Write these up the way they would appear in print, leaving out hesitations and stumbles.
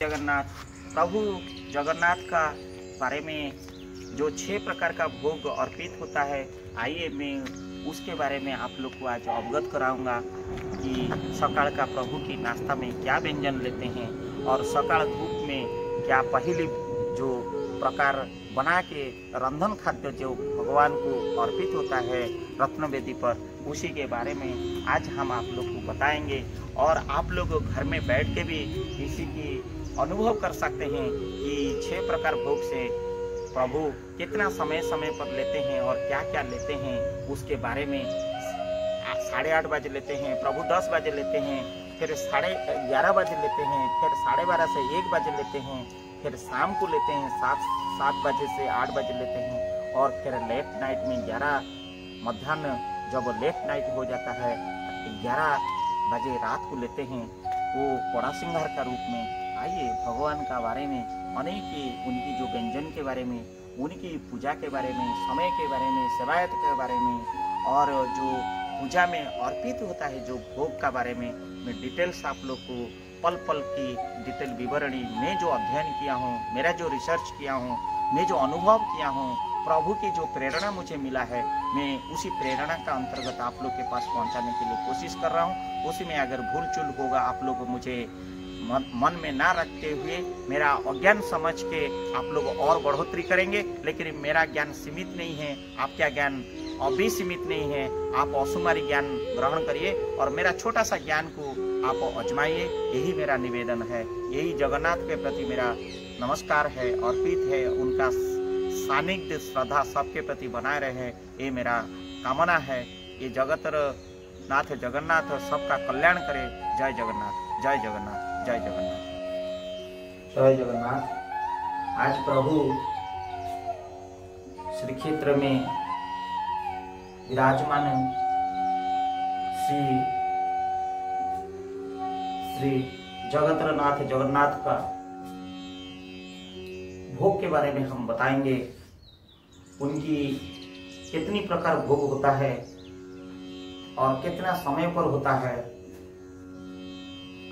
जगन्नाथ प्रभु जगन्नाथ का बारे में जो 6 प्रकार का भोग अर्पित होता है, आइए मैं उसके बारे में आप लोग को आज अवगत कराऊंगा कि सकाल का प्रभु की नाश्ता में क्या व्यंजन लेते हैं और सकाल धूप में क्या पहली जो प्रकार बना के रंधन खाद्य जो भगवान को अर्पित होता है रत्न वेदी पर, उसी के बारे में आज हम आप लोग को बताएंगे। और आप लोग घर में बैठ के भी इसी की अनुभव कर सकते हैं कि 6 प्रकार भोग से प्रभु कितना समय समय पर लेते हैं और क्या क्या लेते हैं उसके बारे में। 8:30 बजे लेते हैं, प्रभु 10 बजे लेते हैं, फिर 11:30 बजे लेते हैं, फिर 12:30 से 1 बजे लेते हैं, फिर शाम को लेते हैं 7 बजे से 8 बजे लेते हैं, और फिर लेट नाइट में 11 मध्याह्न जब लेट नाइट हो जाता है 11 बजे रात को लेते हैं, वो बड़ा सिंगार का रूप में। आइए भगवान का बारे में अनेक उनकी जो व्यंजन के बारे में, उनकी पूजा के बारे में, समय के बारे में, सेवायत के बारे में, और जो पूजा में अर्पित होता है जो भोग का बारे में मैं डिटेल्स आप लोग को पल पल की डिटेल विवरणी मैं जो अध्ययन किया हूँ, मेरा जो रिसर्च किया हूँ, मैं जो अनुभव किया हूँ, प्रभु की जो प्रेरणा मुझे मिला है, मैं उसी प्रेरणा का अंतर्गत आप लोग के पास पहुंचाने के लिए कोशिश कर रहा हूं। उसी में अगर भूल चूल होगा आप लोग मुझे मन में ना रखते हुए मेरा अज्ञान समझ के आप लोग और बढ़ोतरी करेंगे, लेकिन मेरा ज्ञान सीमित नहीं है, आपका ज्ञान अभी सीमित नहीं है। आप असुमारी ज्ञान ग्रहण करिए और मेरा छोटा सा ज्ञान को आप अजमाइए, यही मेरा निवेदन है, यही जगन्नाथ के प्रति मेरा नमस्कार है, अर्पित है। उनका सानिध्य श्रद्धा सबके प्रति बनाए रहे, ये मेरा कामना है। ये जगत नाथ जगन्नाथ सबका कल्याण करे। जय जगन्नाथ, जय जगन्नाथ, जय जगन्नाथ, जय जगन्नाथ। आज प्रभु श्री क्षेत्र में विराजमान श्री जगतनाथ जगन्नाथ का भोग के बारे में हम बताएंगे। उनकी कितनी प्रकार भोग होता है और कितना समय पर होता है।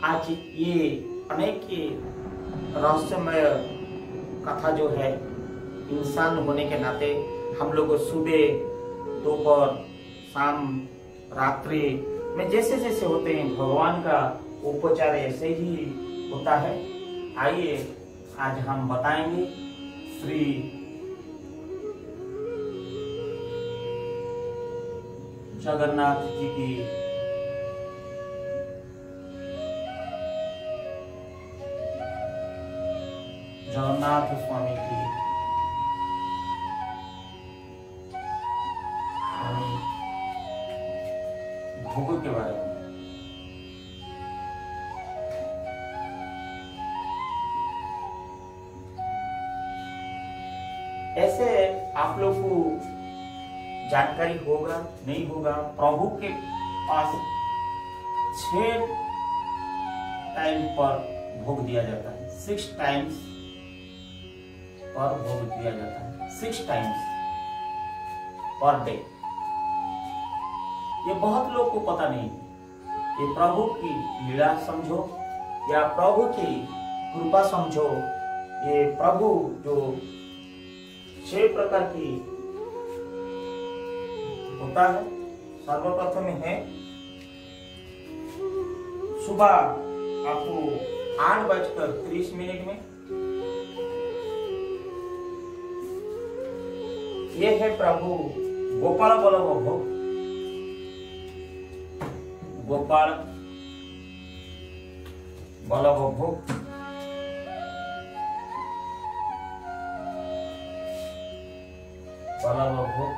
आज ये अनेक रहस्यमय कथा जो है, इंसान होने के नाते हम लोग सुबह दोपहर शाम रात्रि में जैसे जैसे होते हैं भगवान का उपचार ऐसे ही होता है। आइए आज हम बताएंगे श्री जगन्नाथ जी की जगन्नाथ स्वामी की भोग के बारे में। ऐसे आप लोग को जानकारी होगा नहीं होगा, प्रभु के पास 6 टाइम पर भोग दिया जाता है, 6 टाइम्स पर भोग दिया जाता है, 6 टाइम्स पर डे। ये बहुत लोग को पता नहीं। ये प्रभु की लीला समझो या प्रभु की कृपा समझो। ये प्रभु जो 6 प्रकार की होता है। सर्वप्रथम है सुबह आपको 8:30 में ये है प्रभु गोपाल बल्लभ भोग। गोपाल बल्लभ भोग बल्लभ भोग।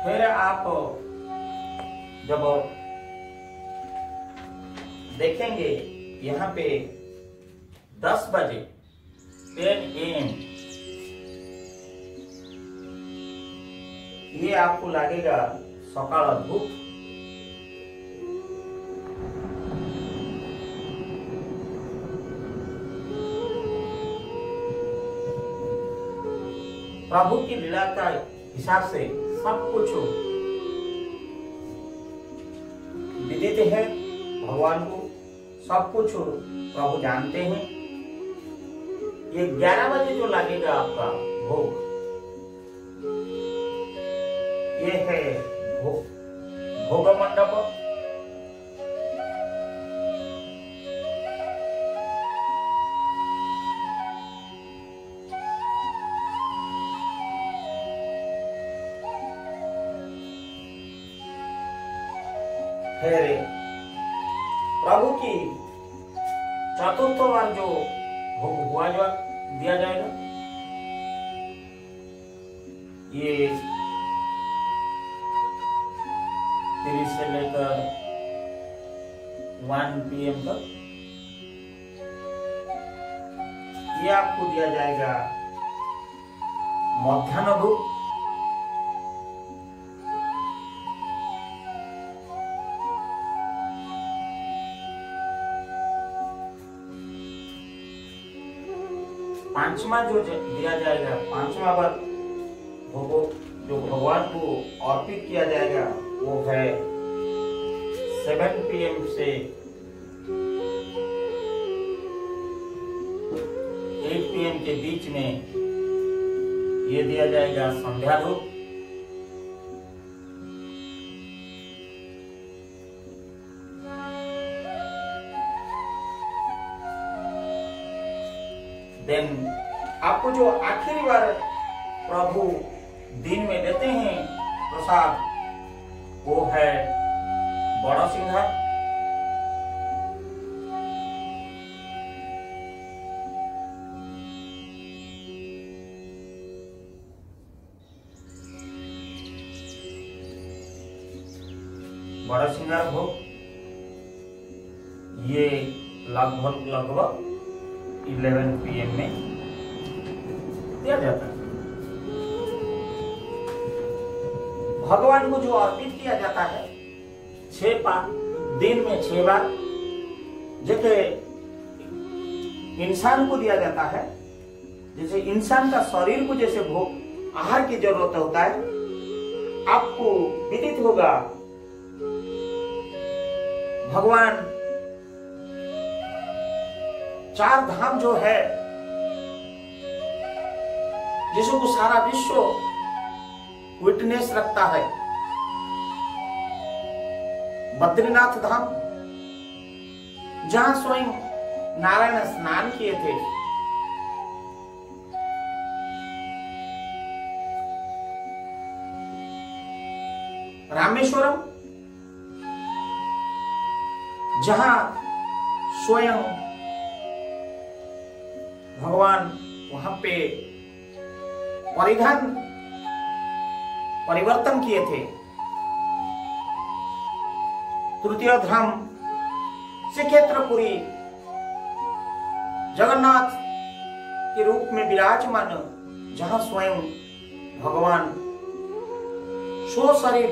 फिर आप जब देखेंगे यहाँ पे 10 बजे 10 AM ये आपको लगेगा सकाल धूप। प्रभु की लीला का हिसाब से सब कुछ विदित है, भगवान को सब कुछ प्रभु जानते हैं। ये 11 बजे जो लगेगा आपका भोग, ये है भोग मंडप। फिर प्रभु की चतुर्थ बार जो भोग हुआ जो दिया जाएगा, ये 30 से लेकर 1 PM तक ये आपको दिया जाएगा मध्याह्न भोग। पांचवा जो दिया जाएगा, पांचवा बार भोग जो भगवान को अर्पित किया जाएगा, वो है 7 PM से 8 PM के बीच में ये दिया जाएगा संध्या धूप। देन आपको जो आखिरी बार प्रभु दिन में देते हैं प्रसाद, वो है बड़ा सिंघार। बड़ा सिंघार भोग ये लगभग 11 PM में दिया जाता है। भगवान को जो अर्पित किया जाता है 6 बार, दिन में 6 बार, जैसे इंसान को दिया जाता है, जैसे इंसान का शरीर को जैसे भोग आहार की जरूरत होता है, आपको विदित होगा भगवान 4 धाम जो है, जिसको सारा विश्व विटनेस रखता है। बद्रीनाथ धाम, जहां स्वयं नारायण स्नान किए थे। रामेश्वरम, जहां स्वयं भगवान वहां पे परिवर्तन किए थे। तृतीय धाम श्रीक्षेत्रपुरी, जगन्नाथ के रूप में विराजमान, जहां स्वयं भगवान शरीर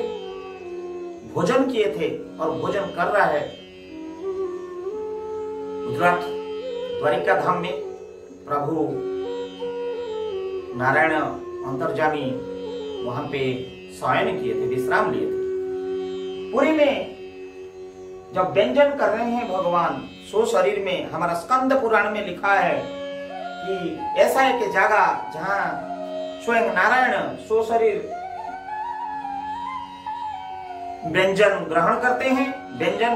भोजन किए थे और भोजन कर रहा है। गुजरात द्वारिका धाम में प्रभु नारायण अंतर्जामी वहां पे शयन किए थे, विश्राम लिए थे। पुरी में जब व्यंजन कर रहे हैं भगवान शरीर में, हमारा स्कंद पुराण में लिखा है कि ऐसा एक जगह जहां स्वयं नारायण शरीर व्यंजन ग्रहण करते हैं, व्यंजन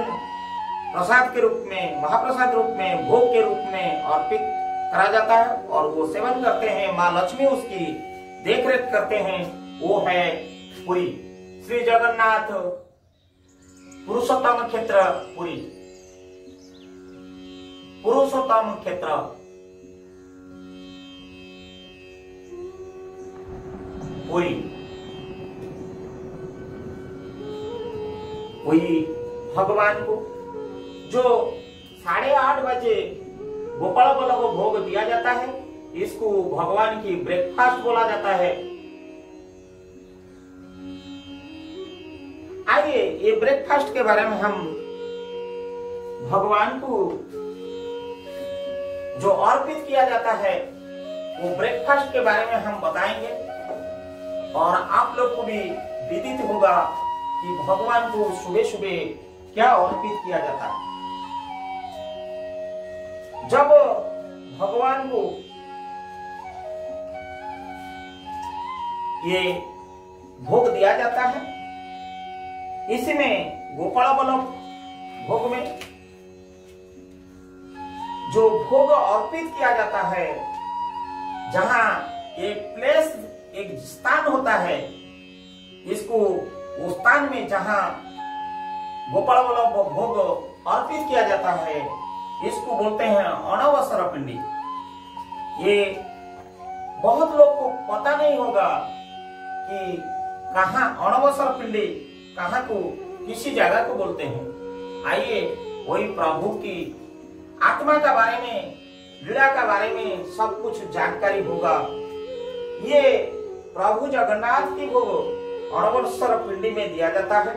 प्रसाद के रूप में, महाप्रसाद रूप में, भोग के रूप में अर्पित करा जाता है और वो सेवन करते हैं। माँ लक्ष्मी उसकी देखरेख करते हैं। वो है पुरी, श्री जगन्नाथ पुरुषोत्तम क्षेत्र पुरी, पुरुषोत्तम क्षेत्र पुरी। वही भगवान को जो 8:30 बजे गोपाल बल्लभ को भोग दिया जाता है, इसको भगवान की ब्रेकफास्ट बोला जाता है। आइए ये ब्रेकफास्ट के बारे में हम भगवान को जो अर्पित किया जाता है वो ब्रेकफास्ट के बारे में हम बताएंगे। और आप लोग को भी विदित होगा कि भगवान को सुबह सुबह क्या अर्पित किया जाता है। जब भगवान को ये भोग दिया जाता है, इसमें गोपाल बल्लभ भोग में जो भोग अर्पित किया जाता है, जहां एक प्लेस, एक स्थान होता है, इसको उस स्थान में जहां गोपाल बल्लभ भोग अर्पित किया जाता है, इसको बोलते हैं अनवसर पिंडी। ये बहुत लोग को पता नहीं होगा कि कहाँ अनवसर पिंडी कहाँ को, किसी जगह को बोलते हैं। आइए वही प्रभु की आत्मा के बारे में, लीला के बारे में सब कुछ जानकारी होगा। ये प्रभु जगन्नाथ की भोग अनवसर पिंडी में दिया जाता है।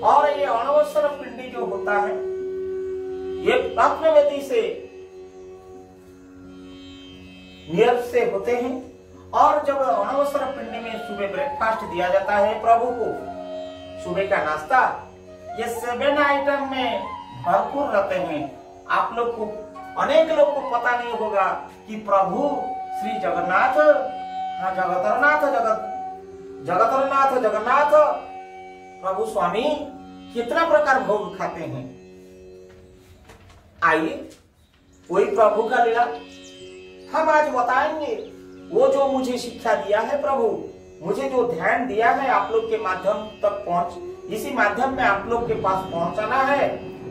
और ये अनवसर पिंडी जो होता है, ये रत्नवेदी से नियत से होते हैं। और जब अनवसर पिंडी में सुबह ब्रेकफास्ट दिया जाता है प्रभु को, सुबह का नाश्ता, ये 7 आइटम में भरपूर रहते हैं। आप लोग को, अनेक लोग को पता नहीं होगा कि प्रभु श्री जगन्नाथ, हाँ जगन्नाथ प्रभु स्वामी कितना प्रकार भोग खाते हैं। आइए वही प्रभु का लीला हम आज बताएंगे। वो जो मुझे शिक्षा दिया है प्रभु, मुझे जो ध्यान दिया है आप लोग के माध्यम तक पहुंच, इसी माध्यम में आप लोग के पास पहुंचाना है।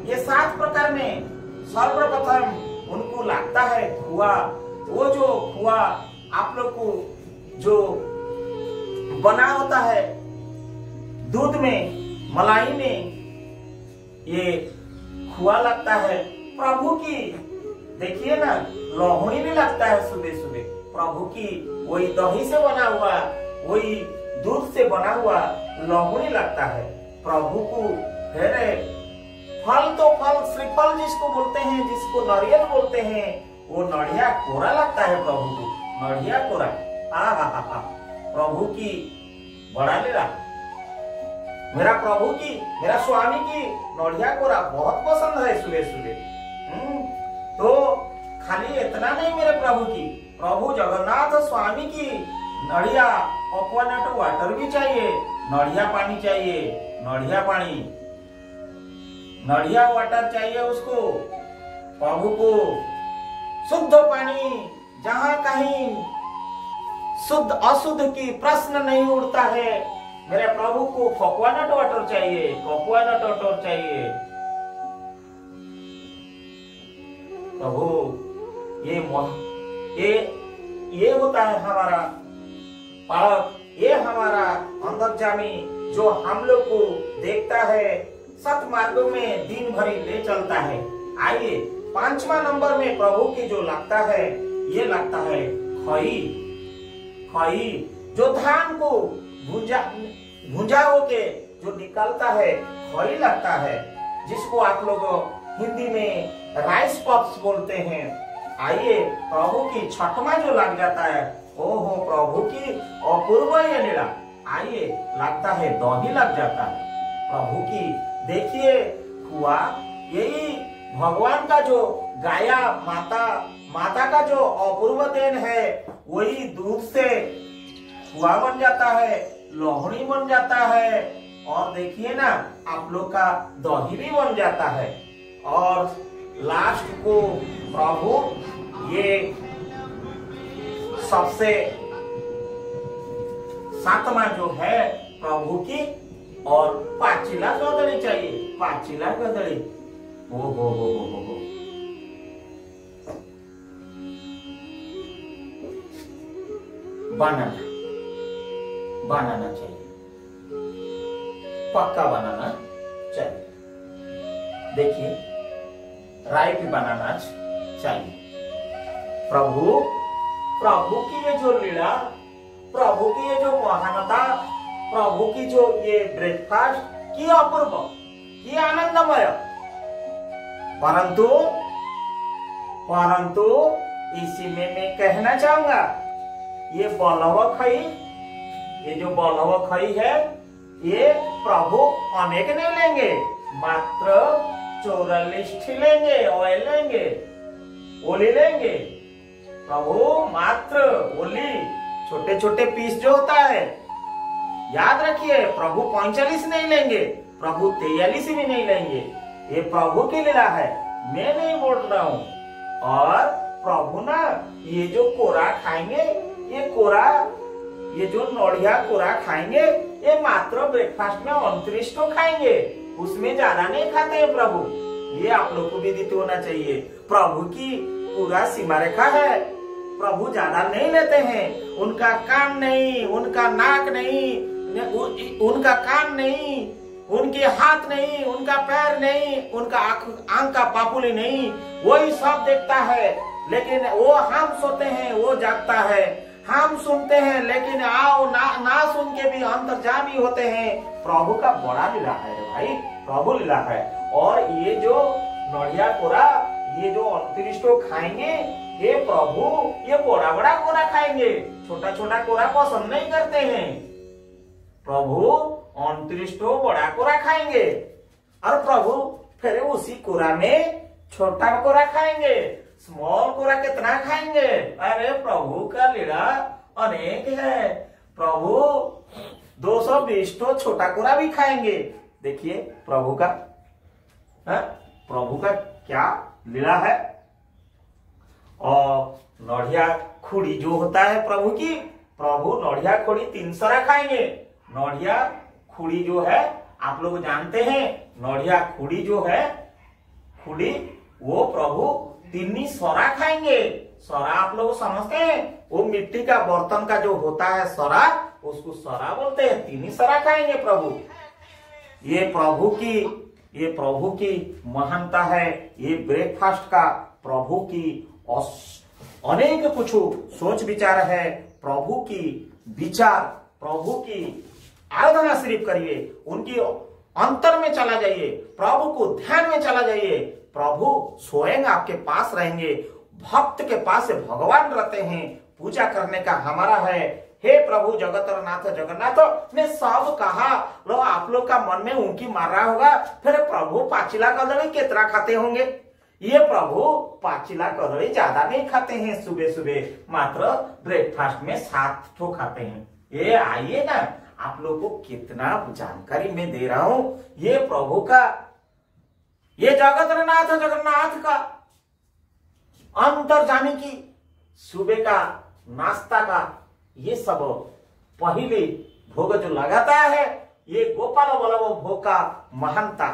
ये 7 प्रकार में सर्वप्रथम उनको लगता है खुआ। वो जो खुआ आप लोग को जो बना होता है दूध में, मलाई में, ये खुआ लगता है प्रभु की। देखिए ना, लोहड़ी भी लगता है सुबह सुबह प्रभु की। वही दही से बना हुआ, वही दूध से बना हुआ लोहड़ी लगता है प्रभु को। फिर फल तो फल, श्रीफल जिसको बोलते हैं, जिसको नारियल बोलते हैं, वो नड़िया कोरा लगता है प्रभु को। नड़िया कोरा, प्रभु की बड़ा लीला। मेरा प्रभु की, मेरा स्वामी की नड़िया कोरा बहुत पसंद है सुबह सुबह। तो खाली इतना नहीं, मेरे प्रभु की, प्रभु जगन्नाथ स्वामी की नड़िया कोकोनट वाटर भी चाहिए, नड़िया पानी चाहिए, नड़िया पानी, नड़िया वाटर चाहिए उसको। प्रभु को शुद्ध पानी, जहां कहीं शुद्ध अशुद्ध की प्रश्न नहीं उठता है, मेरे प्रभु को कोकोनट वाटर चाहिए, कोकोनट वाटर चाहिए। प्रभु ये होता है हमारा पालक, ये हमारा अंतर्यामी जो हम लोग को देखता है, सतमार्ग में दिन भरी ले चलता है। आइए 5वां नंबर में प्रभु की जो लगता है, ये लगता है खई। खई जो धान को भुंजा होके जो निकलता है, खई लगता है, जिसको आप लोग हिंदी में राइस पफ्स बोलते हैं। आइए प्रभु की 6वां जो लग जाता है, ओहो प्रभु की अपूर्व ये लीला। आइए लगता है दही लग जाता है प्रभु की। देखिए हुआ, यही भगवान का जो गाया माता का जो अपूर्व देन है, वही दूध से हुआ बन जाता है, लोहड़ी बन जाता है। और देखिए ना, आप लोग का दही भी बन जाता है। और लास्ट को प्रभु ये सबसे 7वां जो है प्रभु की, और पाचिला कदली चाहिए, पाचिला कदली। हो बनाना चाहिए, पक्का बनाना चाहिए। देखिए राय भी बनाना चाहिए। प्रभु की ये जो लीला, प्रभु की ये जो महानता, प्रभु की जो ये ब्रेकफास्ट की अपूर्व, की आनंदमय। परंतु इसी में मैं कहना चाहूंगा, ये बलव खई ये जो बलव खई है ये प्रभु अनेक नहीं लेंगे, मात्र 44 लेंगे, ऑयल लेंगे, ओली लेंगे। प्रभु मात्र ओली छोटे छोटे पीस जो होता है, याद रखिए, प्रभु 45 नहीं लेंगे, प्रभु 43 भी नहीं लेंगे। ये प्रभु की लीला है, मैं नहीं बोल रहा हूँ। और प्रभु ना ये जो कोरा खाएंगे, ये कोरा, ये जो नोढ़िया कोरा खाएंगे, ये मात्र ब्रेकफास्ट में 29 तो खाएंगे, उसमें ज्यादा नहीं खाते हैं प्रभु। ये आप लोग को भी विदित होना चाहिए। प्रभु की पूरा सीमा रेखा है, प्रभु ज्यादा नहीं लेते हैं। उनका कान नहीं, उनका नाक नहीं, उनका कान नहीं, उनके हाथ नहीं, उनका पैर नहीं, उनका आंख का पापुली नहीं, वही सब देखता है। लेकिन वो हम सोते हैं, वो जागता है। हम सुनते हैं, लेकिन आओ ना सुन के भी अंतर्जामी होते हैं। प्रभु का बड़ा लीला है भाई, प्रभु लीला है। और ये जो नड़िया कोरा, ये जो 29 खाएंगे, ये प्रभु ये बड़ा बड़ा कोरा खाएंगे, छोटा छोटा कोरा पसंद नहीं करते हैं। प्रभु 29 बड़ा कोरा खाएंगे, और प्रभु फिर उसी कोरा में छोटा कोरा खाएंगे। स्मॉल कोरा कितना खाएंगे? अरे प्रभु का लीला अनेक है। प्रभु 220 तो छोटा कोरा भी खाएंगे। देखिए प्रभु का क्या लीला है। और नड़िया खुड़ी जो होता है प्रभु की, प्रभु नड़िया खुड़ी 3 सरा खाएंगे। नड़िया खुड़ी जो है आप लोग जानते हैं, नड़िया खुड़ी जो है, खुड़ी वो प्रभु 3 सरा खाएंगे। सरा आप लोग समझते हैं, वो मिट्टी का बर्तन का जो होता है सरा, उसको सरा बोलते हैं। 3 सरा खाएंगे प्रभु। ये प्रभु की महानता है। ये ब्रेकफास्ट का प्रभु की अनेक कुछ सोच विचार है। प्रभु की विचार, प्रभु की आराधना सिर्फ करिए, उनकी अंतर में चला जाइए, प्रभु को ध्यान में चला जाइए। प्रभु स्वयं आपके पास रहेंगे। भक्त के पास भगवान रहते हैं। पूजा करने का हमारा है। हे प्रभु जगतनाथ जगन्नाथ ने सब कहा। लो आप लोग का मन में उनकी मार रहा होगा, फिर प्रभु पाचिला कदड़ी कितना खाते होंगे? ये प्रभु पाचिला कदड़ी ज्यादा नहीं खाते हैं। सुबह सुबह मात्र ब्रेकफास्ट में 7 ठो खाते हैं। ये आइए ना, आप लोग को कितना जानकारी मैं दे रहा हूं। ये प्रभु का, ये जगतनाथ जगन्नाथ का अंतर्जामी की सुबह का नाश्ता का ये सब पहले भोग जो लगाता है, ये गोपाल बल्लभ भोग का महानता।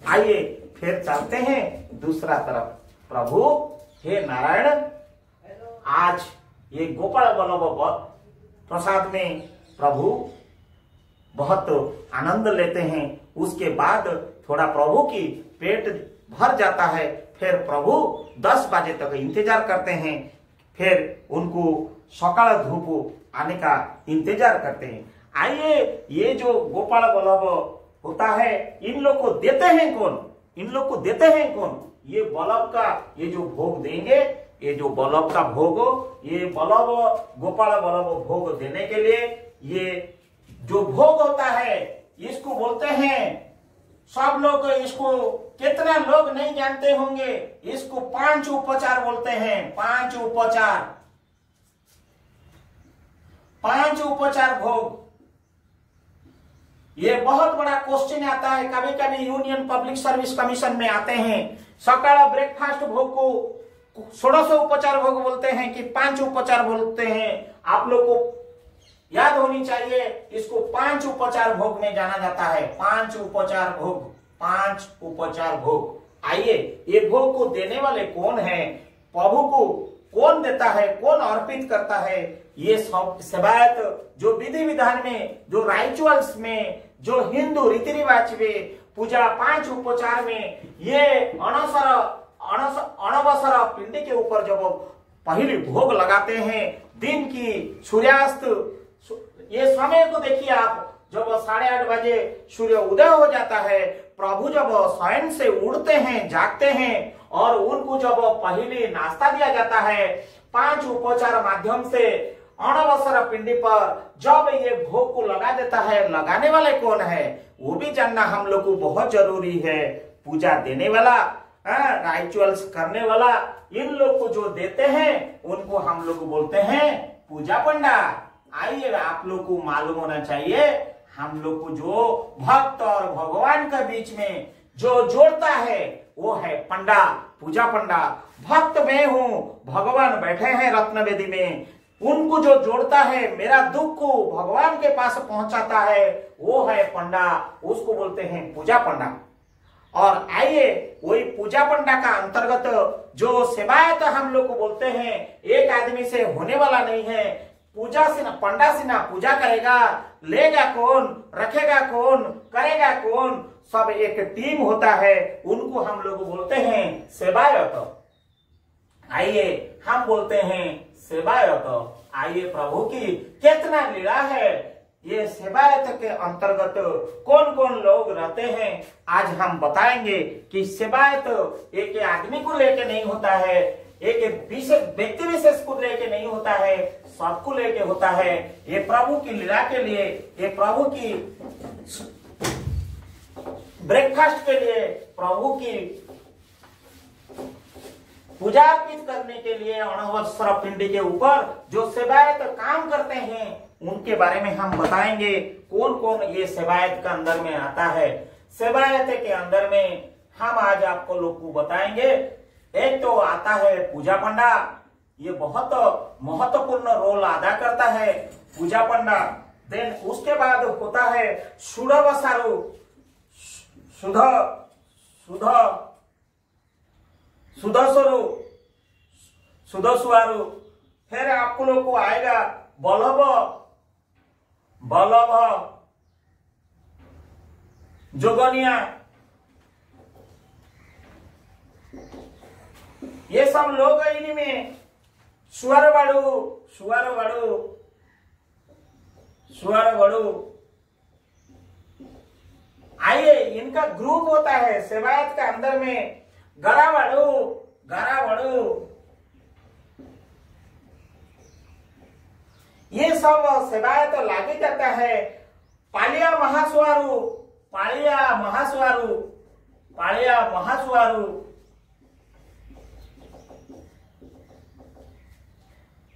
आइए फिर चलते हैं दूसरा तरफ। प्रभु हे नारायण, आज ये गोपाल बल्लभ प्रसाद में प्रभु बहुत आनंद लेते हैं। उसके बाद थोड़ा प्रभु की पेट भर जाता है, फिर प्रभु 10 बजे तक इंतजार करते हैं। फिर उनको सकाल धूप आने का इंतजार करते हैं। आइए, ये जो गोपाल बल्लभ होता है, इन लोग को देते हैं कौन? इन लोग को देते हैं कौन? ये बल्लभ का ये जो भोग देंगे, ये जो बल्लभ का भोग, ये बल्लभ गोपाल बल्लभ भोग देने के लिए ये जो भोग होता है, इसको बोलते हैं, सब लोग इसको, कितना लोग नहीं जानते होंगे, इसको 5 उपचार बोलते हैं। 5 उपचार, 5 उपचार भोग। ये बहुत बड़ा क्वेश्चन आता है, कभी कभी यूनियन पब्लिक सर्विस कमीशन में आते हैं। सकाल ब्रेकफास्ट भोग को 1600 उपचार भोग बोलते हैं कि 5 उपचार बोलते हैं। आप लोग को याद होनी चाहिए, इसको 5 उपचार भोग में जाना जाता है। 5 उपचार भोग, 5 उपचार भोग। आइए, ये भोग को देने वाले कौन है? प्रभु को कौन देता है, कौन अर्पित करता है? ये सब सेवायत जो विधि विधान में, जो राइचुअल्स में, जो हिंदू रीति रिवाज में, पूजा 5 उपचार में, ये अणवसर पिंडी के ऊपर जब पहले भोग लगाते हैं, दिन की सूर्यास्त, ये समय को देखिए आप, जब 8:30 बजे सूर्य उदय हो जाता है, प्रभु जब शयन से उड़ते हैं, जागते हैं, और उनको जब पहले नाश्ता दिया जाता है 5 उपचार माध्यम से, अणवसर पिंडी पर जब ये भोग को लगा देता है, लगाने वाले कौन है वो भी जानना हम लोग को बहुत जरूरी है। पूजा देने वाला, राइचुअल्स करने वाला, इन लोग को जो देते हैं उनको हम लोग बोलते हैं पूजा पंडा। आइए, आप लोग को मालूम होना चाहिए, हम लोग को जो भक्त और भगवान के बीच में जो जोड़ता है वो है पंडा, पूजा पंडा। भक्त मैं हूँ, भगवान बैठे हैं रत्न वेदी में, उनको जो जोड़ता है, मेरा दुख को भगवान के पास पहुंचाता है, वो है पंडा, उसको बोलते हैं पूजा पंडा। और आइए, वही पूजा पंडा का अंतर्गत जो सेवायत हम लोग को बोलते हैं, एक आदमी से होने वाला नहीं है। पूजा से ना, पंडा से ना पूजा करेगा, लेगा कौन, रखेगा कौन, करेगा कौन, सब एक टीम होता है, उनको हम लोग बोलते हैं सेवायत। आइए, हम बोलते हैं सेवायत। आइए, प्रभु की कितना लीला है। ये सेवायत के अंतर्गत कौन कौन लोग रहते हैं आज हम बताएंगे कि सेवायत एक आदमी को लेके नहीं होता है, एक व्यक्ति विशेष को लेके नहीं होता है, सबको लेके होता है। ये प्रभु की लीला के लिए, ये प्रभु की ब्रेकफास्ट के लिए, प्रभु की पूजा अर्पित करने के लिए अणवस्त्र पिंडी के ऊपर जो सेवायत काम करते हैं उनके बारे में हम बताएंगे। कौन कौन ये सेवायत के अंदर में आता है। सेवायत के अंदर में हम आज आपको लोग को बताएंगे। एक तो आता है पूजा पंडा, ये बहुत महत्वपूर्ण रोल अदा करता है पूजा पंडा। देन उसके बाद होता है सुडवसारु, सुधस्वारु। फिर आपको लोग को आएगा बल्लभ, जोगनिया। ये सब लोग इनमें सुअर बड़ू। आइए, इनका ग्रुप होता है सेवायत के अंदर में गरा बड़ू। ये सब सेवायत लागे जाता है। पालिया महासुआरु।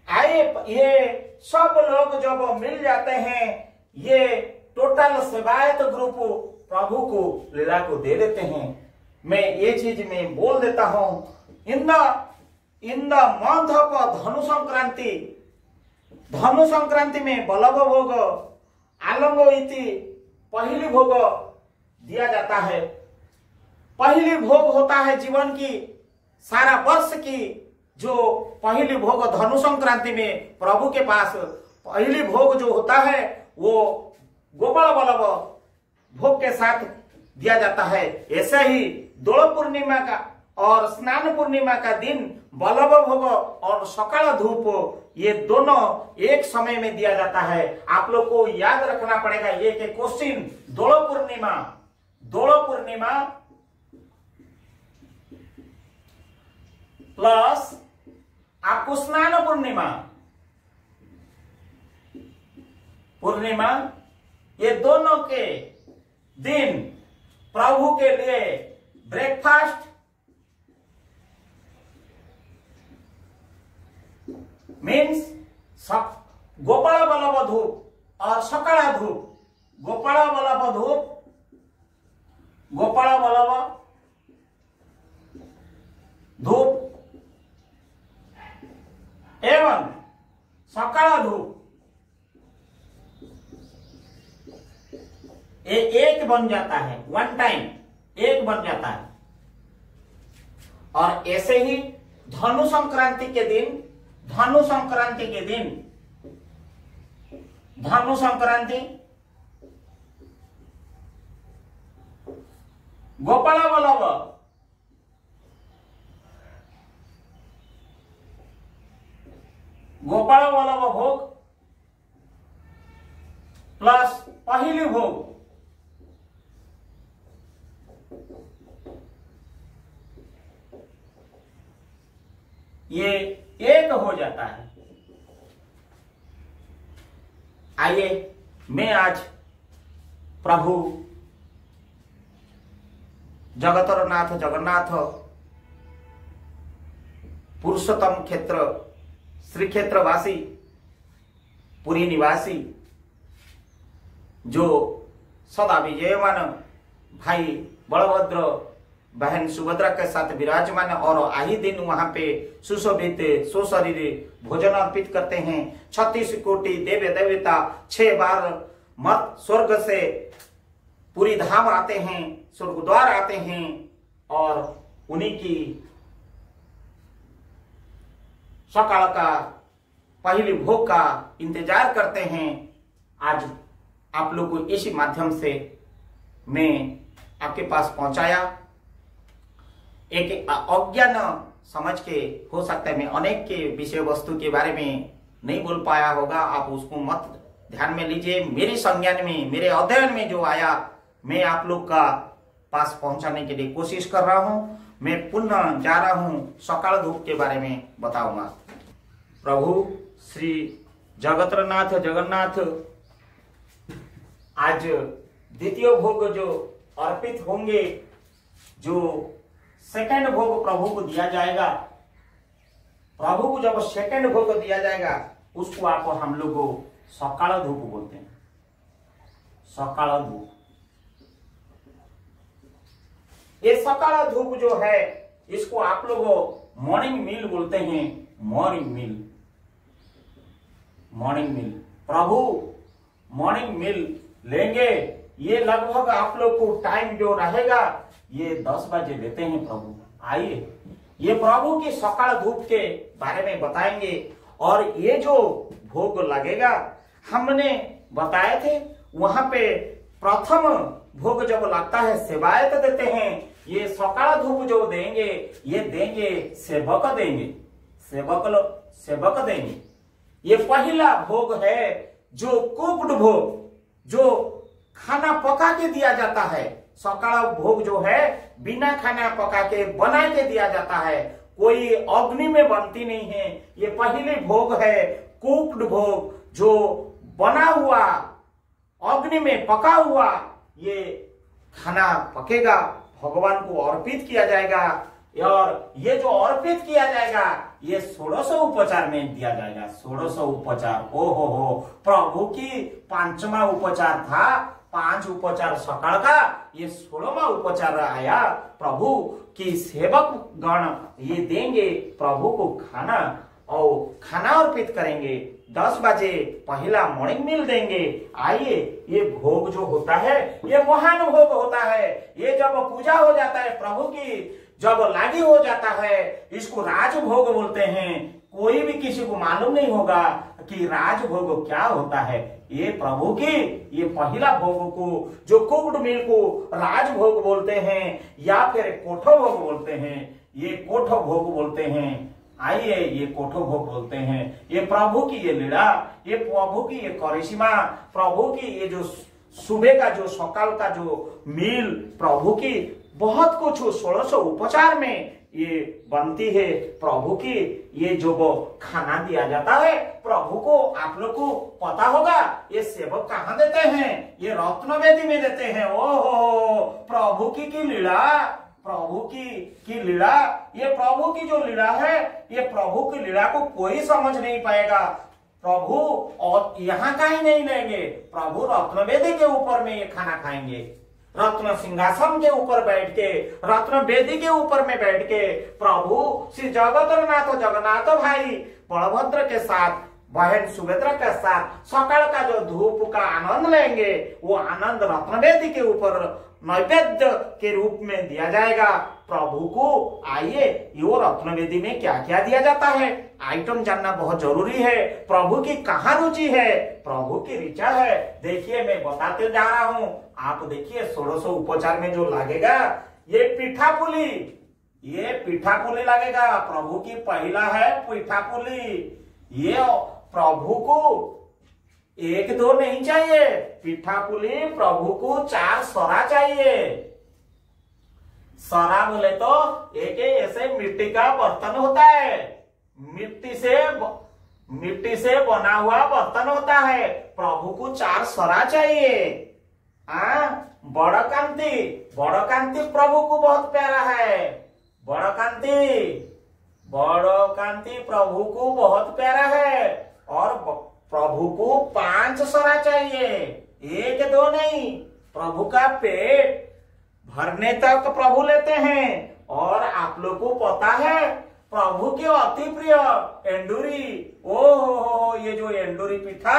आइए, ये सब लोग जब मिल जाते हैं, ये टोटल सेवायत ग्रुप प्रभु को लीला को दे देते हैं। मैं ये चीज में बोल देता हूं, इन द मंथ ऑफ धनु संक्रांति में बल्लभ भोग आलंगो इति पहली भोग दिया जाता है। पहली भोग होता है जीवन की, सारा वर्ष की जो पहली भोग धनु संक्रांति में प्रभु के पास पहली भोग जो होता है वो गोपाल बल्लभ भोग के साथ दिया जाता है। ऐसे ही दोल पूर्णिमा का और स्नान पूर्णिमा का दिन बल्लभ भोग और सकाल धूप, ये दोनों एक समय में दिया जाता है। आप लोग को याद रखना पड़ेगा ये कि क्वेश्चन, दोल पूर्णिमा प्लस आपको स्नान पूर्णिमा, ये दोनों के दिन प्रभु के लिए ब्रेकफास्ट, मीन्स गोपाल बल्लभ धूप और सकाळ धूप। गोपाल बल्लभ धूप एवं सकाळ धूप, ये एक बन जाता है, वन टाइम एक बन जाता है। और ऐसे ही धनु संक्रांति के दिन गोपाल बल्लभ भोग प्लस पहली भोग, ये एक हो जाता है। आइए मैं आज प्रभु जगतर नाथ जगन्नाथ पुरुषोत्तम क्षेत्र श्री क्षेत्रवासी पुरी निवासी जो सदा विजयमान भाई बलभद्र बहन सुभद्रा के साथ विराजमान और आही दिन वहां पे सुशोभित सुशरीर भोजन अर्पित करते हैं। 36 कोटि देव देवता 6 बार मत स्वर्ग से पूरी धाम आते हैं, स्वर्ग द्वार आते हैं और उन्हीं की सकाल का पहली भोग का इंतजार करते हैं। आज आप लोग को इसी माध्यम से मैं आपके पास पहुंचाया। एक अज्ञान समझ के हो सकता है मैं अनेक के विषय वस्तु के बारे में नहीं बोल पाया होगा, आप उसको मत ध्यान में लीजिए। मेरे संज्ञान में, मेरे अध्ययन में जो आया मैं आप लोग का पास पहुंचाने के लिए कोशिश कर रहा हूं। मैं पुनः जा रहा हूं सकाल धूप के बारे में बताऊंगा। प्रभु श्री जगतरनाथ जगन्नाथ आज द्वितीय भोग जो अर्पित होंगे, जो सेकंड भोग प्रभु को दिया जाएगा, प्रभु को जब सेकंड भोग दिया जाएगा उसको आप हम लोग सकाल धूप बोलते हैं। सकाल धूप, ये सकाल धूप जो है इसको आप लोग मॉर्निंग मील बोलते हैं। मॉर्निंग मील, मॉर्निंग मील, प्रभु मॉर्निंग मील लेंगे। ये लगभग आप लोग को टाइम जो रहेगा ये 10 बजे लेते हैं प्रभु। आइए ये प्रभु की सकाल धूप के बारे में बताएंगे। और ये जो भोग लगेगा हमने बताए थे, वहां पे प्रथम भोग जब लगता है सेवायत देते हैं। ये सकाल धूप जो देंगे ये देंगे सेवक देंगे, सेवक देंगे। ये पहला भोग है जो कुक्ड भोग, जो खाना पका के दिया जाता है। सकाल भोग जो है बिना खाना पका के बना के दिया जाता है, कोई अग्नि में बनती नहीं है। ये पहले भोग है कुक्ड भोग, जो बना हुआ अग्नि में पका हुआ ये खाना पकेगा, भगवान को अर्पित किया जाएगा। और ये जो अर्पित किया जाएगा ये 1600 उपचार में दिया जाएगा। 1600 उपचार, ओहो हो, प्रभु की 5वां उपचार था, 5 उपचार सकाल का, ये 16वां उपचार आया। प्रभु की सेवक गण ये देंगे प्रभु को खाना और खाना अर्पित करेंगे। 10 बजे पहला मॉर्निंग मील देंगे। आइए ये भोग जो होता है ये महान भोग होता है। ये जब पूजा हो जाता है प्रभु की, जब लागी हो जाता है, इसको राजभोग बोलते हैं। कोई भी किसी को मालूम नहीं होगा कि राजभोग क्या होता है। ये प्रभु की ये पहला भोग को जो कुक्ड मील को राजभोग बोलते हैं या फिर कोठो भोग बोलते हैं, ये कोठो भोग बोलते हैं। आइए ये कोठो भोग बोलते हैं। ये प्रभु की ये लीला, ये प्रभु की ये करिश्मा, प्रभु की ये जो सुबह का जो सकाल का जो मील, प्रभु की बहुत कुछ 1600 उपचार में ये बनती है। प्रभु की ये जो वो खाना दिया जाता है प्रभु को, आप लोग को पता होगा ये सेवक कहाँ देते हैं, ये रत्न वेदी में देते हैं। ओहो, प्रभु की लीला, प्रभु की लीला, ये प्रभु की जो लीला है ये प्रभु की लीला को कोई समझ नहीं पाएगा। प्रभु और यहाँ का ही नहीं लेंगे, प्रभु रत्न वेदी के ऊपर में ये खाना खाएंगे। रत्न सिंहासन के ऊपर बैठ के, रत्न वेदी के ऊपर में बैठ के प्रभु श्री जगतरनाथ जगन्नाथ भाई बलभद्र के साथ, बहन सुभद्रा के साथ सकाल का जो धूप का आनंद लेंगे, वो आनंद रत्न वेदी के ऊपर नैवेद्य के रूप में दिया जाएगा प्रभु को। आइए ये रत्न वेदी में क्या क्या दिया जाता है आइटम जानना बहुत जरूरी है। प्रभु की कहाँ रुचि है, प्रभु की ऋचा है, देखिए मैं बताते जा रहा हूँ। आप देखिए 1600 उपचार में जो लगेगा ये पिठापुली, ये पिठापुली लगेगा। प्रभु की पहला है पिठापुली। ये प्रभु को 1-2 नहीं चाहिए, पिठापुली प्रभु को 4 सरा चाहिए। सरा बोले तो एक ऐसे मिट्टी का बर्तन होता है, मिट्टी से मिट्टी से बना हुआ बर्तन होता है। प्रभु को 4 सरा चाहिए। बड़कांति, बड़कांति प्रभु को बहुत प्यारा है। बड़कांति, बड़कांति प्रभु को बहुत प्यारा है। और प्रभु को 5 सरा चाहिए, 1 2 नहीं। प्रभु का पेट भरने तक प्रभु लेते हैं। और आप लोग को पता है प्रभु के अति प्रिय एंडूरी, ओ ये जो एंडूरी पिठा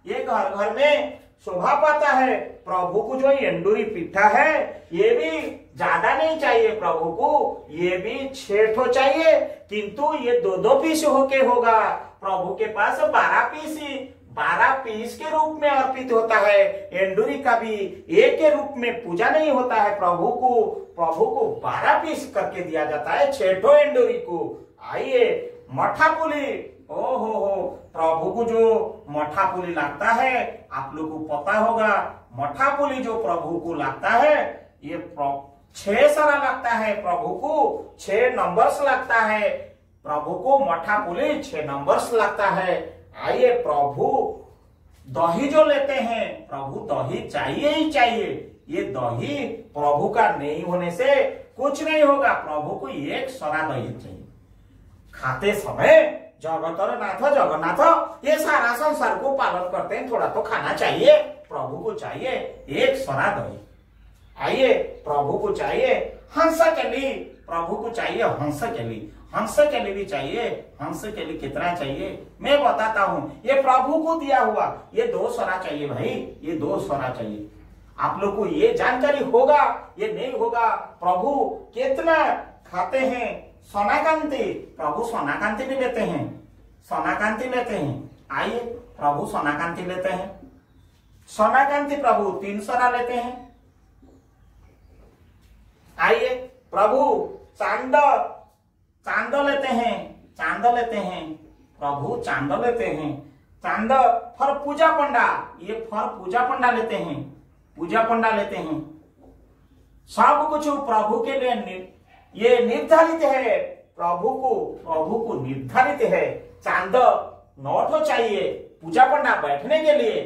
ये घर घर में शोभा पाता है। प्रभु को जो एंडूरी पिठा है ये भी ज्यादा नहीं चाहिए प्रभु को, ये भी 6 ठो चाहिए, किंतु ये 2 पीस होके होगा। प्रभु के पास 12 पीस के रूप में अर्पित होता है। एंडूरी का भी एक के रूप में पूजा नहीं होता है। प्रभु को 12 पीस करके दिया जाता है, 6 ठो एंडूरी को। आइए मठा पुली, हो प्रभु को जो मठा पुली लगता है आप लोग को पता होगा। मठा पुली जो प्रभु को लगता है ये 6 सरा लगता है। प्रभु को 6 नंबर्स लगता है। प्रभु को मठा पुली 6 नंबर्स लगता है। आइए प्रभु दही जो लेते हैं, प्रभु दही चाहिए ही चाहिए। ये दही प्रभु का नहीं होने से कुछ नहीं होगा। प्रभु को 1 सरा दही चाहिए। खाते समय जगतर नाथ जगन्नाथ ये सारा संसार को पालन करते हैं, थोड़ा तो खाना चाहिए। प्रभु को चाहिए 1 सरा दही। आइए प्रभु को चाहिए हंस केली, प्रभु को चाहिए हंस केली। हंस केली भी चाहिए। हंस केली कितना चाहिए मैं बताता हूँ। ये प्रभु को दिया हुआ ये 2 सरा चाहिए भाई, ये 2 सरा चाहिए। आप लोग को ये जानकारी होगा, ये नहीं होगा। प्रभु कितना खाते हैं? सोनाकांति, प्रभु सोनाकांति भी लेते हैं, सोनाकांति लेते हैं। आइए प्रभु सोनाकांति लेते हैं। सोनाकांति प्रभु 3 सरा लेते हैं। आइए प्रभु चांद लेते हैं, चांद लेते हैं। प्रभु चांद लेते हैं। चांद फर पूजा पंडा, ये फर पूजा पंडा लेते हैं, पूजा पंडा लेते हैं। सब कुछ प्रभु के लिए ये निर्धारित है। प्रभु को निर्धारित है। चांद 9 ठो चाहिए पूजा पंडा बैठने के लिए।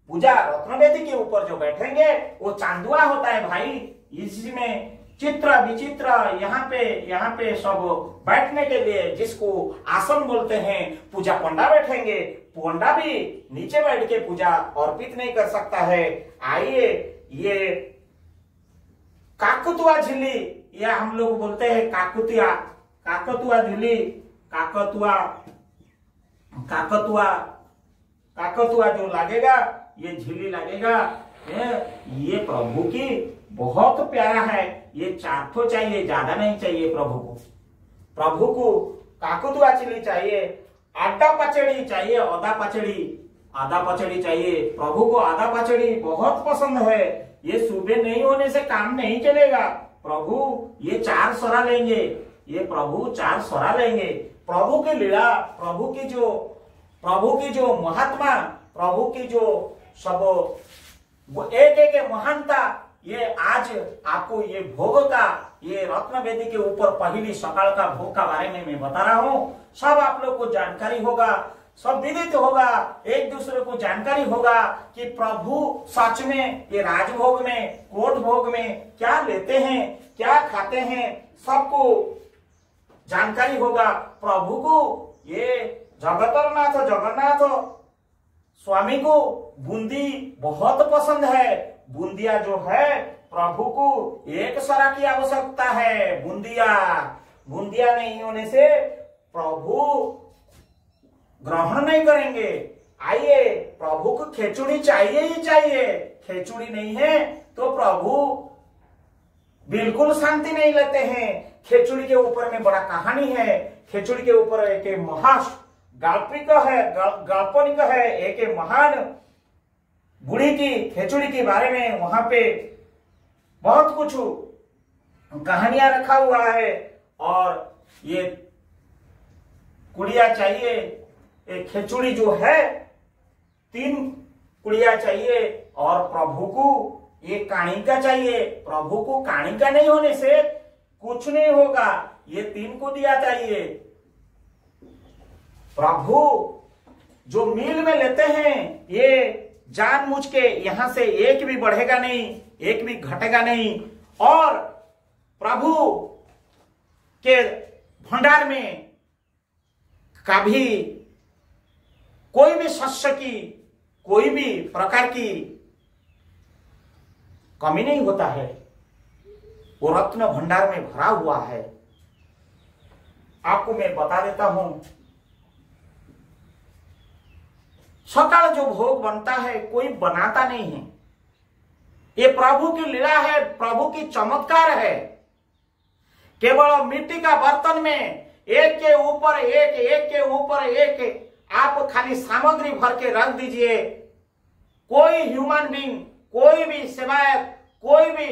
पूजा रत्न वेदी के ऊपर जो बैठेंगे वो चांदुआ होता है भाई। इसमें चित्र विचित्र यहाँ पे सब बैठने के लिए जिसको आसन बोलते हैं पूजा पंडा बैठेंगे। पंडा भी नीचे बैठ के पूजा अर्पित नहीं कर सकता है। आइए ये काकतुआ झिल्ली, या हम लोग बोलते हैं काकतुआ झिल्ली, काकतुआ जो लगेगा ये झिल्ली लगेगा। ये प्रभु की बहुत प्यारा है। ये 4 ठो चाहिए, ज्यादा नहीं चाहिए प्रभु को काकतुआ चिल्ली चाहिए। आधा पचड़ी चाहिए, आधा पचड़ी चाहिए। प्रभु को आधा पचड़ी बहुत पसंद है। ये सुबह नहीं होने से काम नहीं चलेगा। प्रभु ये 4 सरा लेंगे, ये प्रभु 4 सरा लेंगे। प्रभु की लीला, प्रभु की जो महात्मा, प्रभु की जो सब एक महानता, ये आज आपको ये भोग का, ये रत्न वेदी के ऊपर पहली सकाल का भोग का बारे में मैं बता रहा हूँ। सब आप लोग को जानकारी होगा, सब विदित होगा, एक दूसरे को जानकारी होगा कि प्रभु सच में ये राजभोग में, कोट भोग में क्या लेते हैं, क्या खाते हैं, सबको जानकारी होगा। प्रभु को ये जगन्नाथ स्वामी को बूंदी बहुत पसंद है। बूंदिया जो है प्रभु को 1 सरा की आवश्यकता है। बूंदिया नहीं होने से प्रभु ग्रहण नहीं करेंगे। आइए प्रभु को खिचड़ी चाहिए ही चाहिए। खिचड़ी नहीं है तो प्रभु बिल्कुल शांति नहीं लेते हैं। खिचड़ी के ऊपर में बड़ा कहानी है। खिचड़ी के ऊपर एक काल्पनिक है, एक महान बूढ़ी की खिचड़ी के बारे में वहां पे बहुत कुछ कहानियां रखा हुआ है। और ये कुड़िया चाहिए, एक खिचड़ी जो है 3 कुड़िया चाहिए। और प्रभु को ये काणिका चाहिए। प्रभु को काणिका नहीं होने से कुछ नहीं होगा। ये 3 को दिया चाहिए। प्रभु जो मील में लेते हैं ये जानबूझ के यहां से एक भी बढ़ेगा नहीं, एक भी घटेगा नहीं। और प्रभु के भंडार में कभी कोई भी शस्य की, कोई भी प्रकार की कमी नहीं होता है। वो रत्न भंडार में भरा हुआ है। आपको मैं बता देता हूं, सकाल जो भोग बनता है कोई बनाता नहीं है, ये प्रभु की लीला है, प्रभु की चमत्कार है। केवल मिट्टी का बर्तन में एक के ऊपर एक, एक के ऊपर एक आप खाली सामग्री भर के रख दीजिए। कोई ह्यूमन बीइंग, कोई भी सेवायत, कोई भी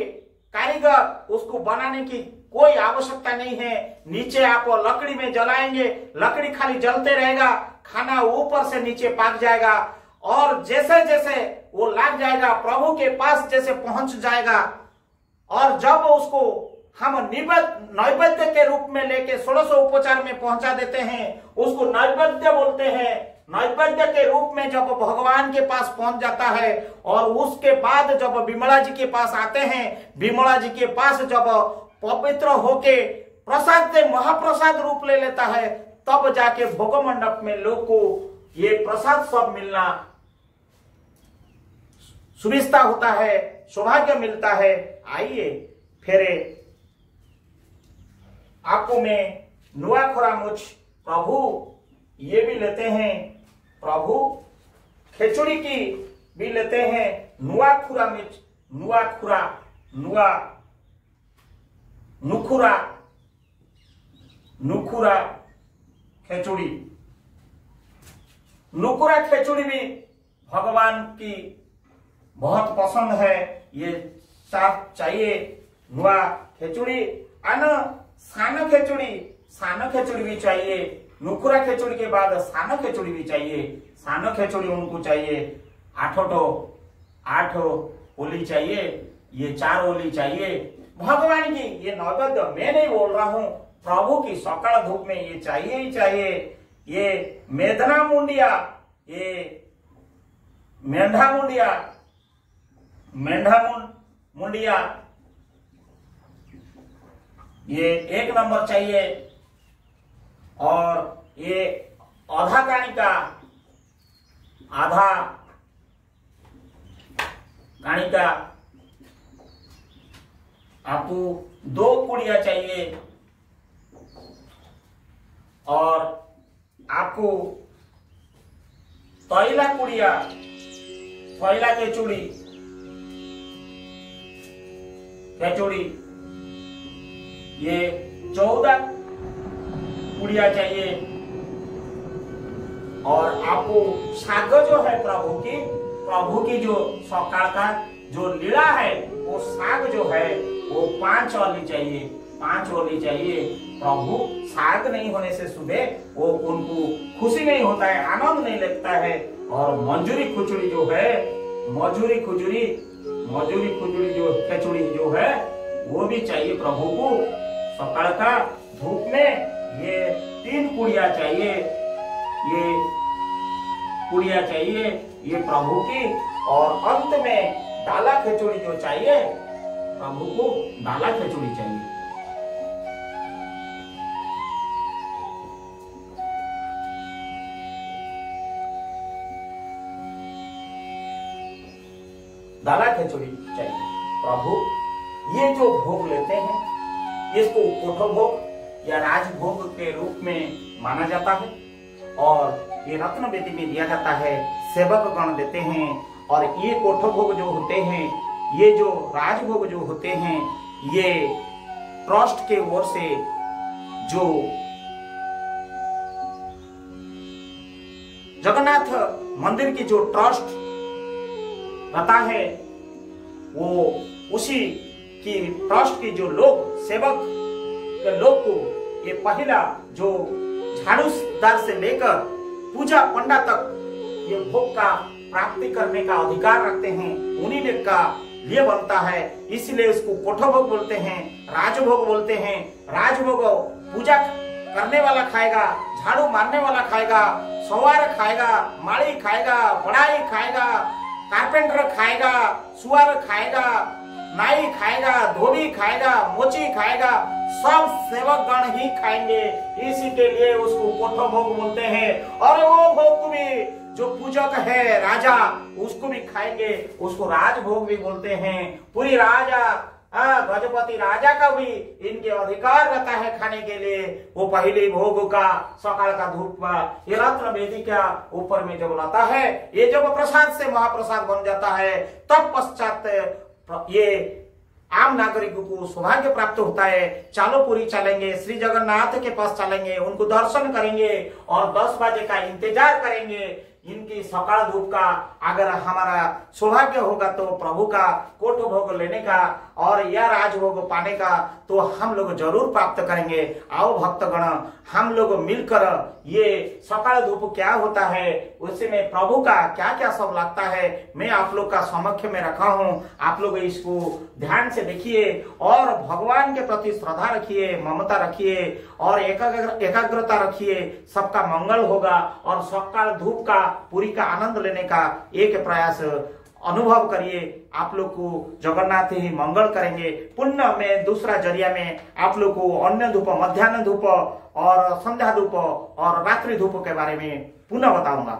कारीगर उसको बनाने की कोई आवश्यकता नहीं है। नीचे आप लकड़ी में जलाएंगे, लकड़ी खाली जलते रहेगा, खाना ऊपर से नीचे पक जाएगा और जैसे जैसे वो लग जाएगा प्रभु के पास जैसे पहुंच जाएगा। और जब उसको हम नैवेद्य के रूप में लेके षोडश उपचार में पहुंचा देते हैं, उसको नैवेद्य बोलते हैं। नैवेद्य के रूप में जब भगवान के पास पहुंच जाता है और उसके बाद जब विमला जी के पास आते हैं, विमला जी के पास जब पवित्र होके प्रसाद से महाप्रसाद रूप ले लेता है, तब जाके भोग मंडप में लोग को ये प्रसाद सब मिलना सुविस्ता होता है, सौभाग्य मिलता है। आइए फिर आपको मैं नुआखुरा मुझ प्रभु ये भी लेते हैं, प्रभु खिचड़ी की भी लेते हैं। नुआखुरा मिर्च, नुआखुरा, नुखुरा, नुखुरा खिचड़ी, नुखुरा खिचड़ी भी भगवान की बहुत पसंद है। ये साथ चाहिए नुआ खिचड़ी, साना खिचड़ी, साना खिचड़ी भी चाहिए। नुखुरा खिचड़ी के बाद साना खिचड़ी भी चाहिए। साना खिचड़ी उनको चाहिए 8 ओली चाहिए, ये 4 ओली चाहिए। भगवान की ये नैवेद्य मैं नहीं बोल रहा हूं, प्रभु की सकाल धूप में ये चाहिए ही चाहिए। ये मेधना मुंडिया, ये मेंढा मुंडिया, मेंढा मुंडिया ये 1 नंबर चाहिए। और ये आधा काणिका, आधा काणिका आपको 2 कुड़िया चाहिए। और आपको तैला कुड़िया, तैला केचुड़ी, केचुड़ी ये 14 कुड़िया चाहिए। और आपको साग जो है प्रभु की जो सकाल का जो लीला है, वो साग जो है वो 5 ओली चाहिए, 5 ओली चाहिए। प्रभु साग नहीं होने से सुबह वो उनको खुशी नहीं होता है, आनंद नहीं लगता है। और मंजूरी खिचड़ी जो है, मजूरी खिचड़ी जो खिचड़ी जो है वो भी चाहिए प्रभु को। सकाल का धूप में ये 3 कुड़िया चाहिए, ये कुड़िया चाहिए ये प्रभु की। और अंत में डाला खिचड़ी जो चाहिए, प्रभु को डाला खिचड़ी चाहिए। डाला खिचड़ी चाहिए प्रभु। ये जो भोग लेते हैं इसको कोठो भोग या राजभोग के रूप में माना जाता है। और ये रत्न वेदी में दिया जाता है, सेवक गण देते हैं। और ये कोठो भोग जो होते हैं, ये जो राजभोग जो होते हैं, ये ट्रस्ट के ओर से जो जगन्नाथ मंदिर की जो ट्रस्ट रहता है, वो उसी की ट्रस्ट की जो लोग सेवक के लोग को ये पहला जो झाड़ूदार से लेकर पूजा पंडा तक ये भोग का प्राप्ति करने का अधिकार रखते हैं, उन्हीं ने का लिए बनता है। इसलिए इसको कोठो भोग बोलते हैं, राजभोग बोलते हैं। राजभोग पूजा करने वाला खाएगा, झाड़ू मारने वाला खाएगा, सवार खाएगा, माली खाएगा, बढ़ाई खाएगा, कारपेंटर खाएगा, सुअर खाएगा, नाई खाएगा, धोबी खाएगा, मोची खाएगा, सब सेवक गण ही खाएंगे। इसी के लिए उसको कोठो भोग बोलते हैं। और वो भोग भी जो पूजक है राजा उसको भी खाएंगे, उसको राजभोग भी बोलते हैं। पूरी राजा गजपति राजा का भी इनके अधिकार रहता है खाने के लिए। वो पहले भोग का सकाल का धूप ये रत्न वेदी का ऊपर में जब लाता है, ये जब प्रसाद से महाप्रसाद बन जाता है, तब पश्चात ये आम नागरिकों को सौभाग्य प्राप्त होता है। चालो पूरी चलेंगे, श्री जगन्नाथ के पास चलेंगे, उनको दर्शन करेंगे और 10 बजे का इंतजार करेंगे। इनकी सकाल धूप का अगर हमारा सौभाग्य होगा तो प्रभु का कोठ भोग लेने का और यह राजभोग पाने का तो हम लोग जरूर प्राप्त करेंगे। आओ भक्तगण, हम लोग मिलकर ये सकाल धूप क्या होता है, उसमें प्रभु का क्या क्या सब लगता है, मैं आप लोग का समक्ष में रखा हूं। आप लोग इसको ध्यान से देखिए और भगवान के प्रति श्रद्धा रखिए, ममता रखिए और एकाग्रता रखिए। सबका मंगल होगा और सकाल धूप का पूरी का आनंद लेने का एक प्रयास अनुभव करिए। आप लोग को जगन्नाथ ही मंगल करेंगे। पुण्य में दूसरा जरिया में आप लोग को अन्य धूप, मध्याह्न धूप और संध्या धूप और रात्रि धूप के बारे में पुनः बताऊंगा।